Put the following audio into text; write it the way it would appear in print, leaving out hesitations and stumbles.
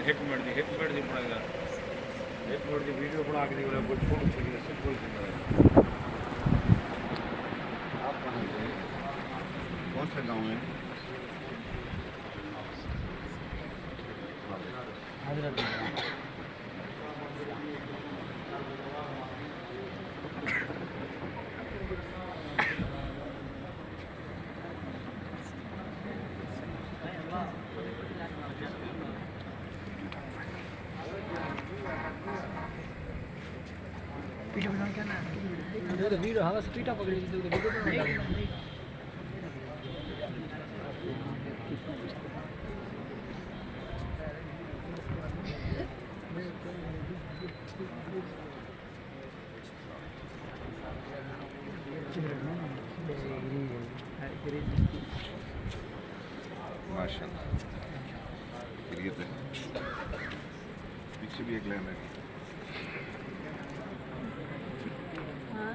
Hit minute दी बनाएगा एक minute की वीडियो बना के नहीं कुछ फोटो चाहिए सिंपल सी बनाएगा। आप कहाँ से कौन सा गाँव है? वीडियो हाँ स्पीड अप पकड़ी तो वीडियो बनाना माशाल्लाह क्रिएट है पीछे भी एक लाइन है। हाँ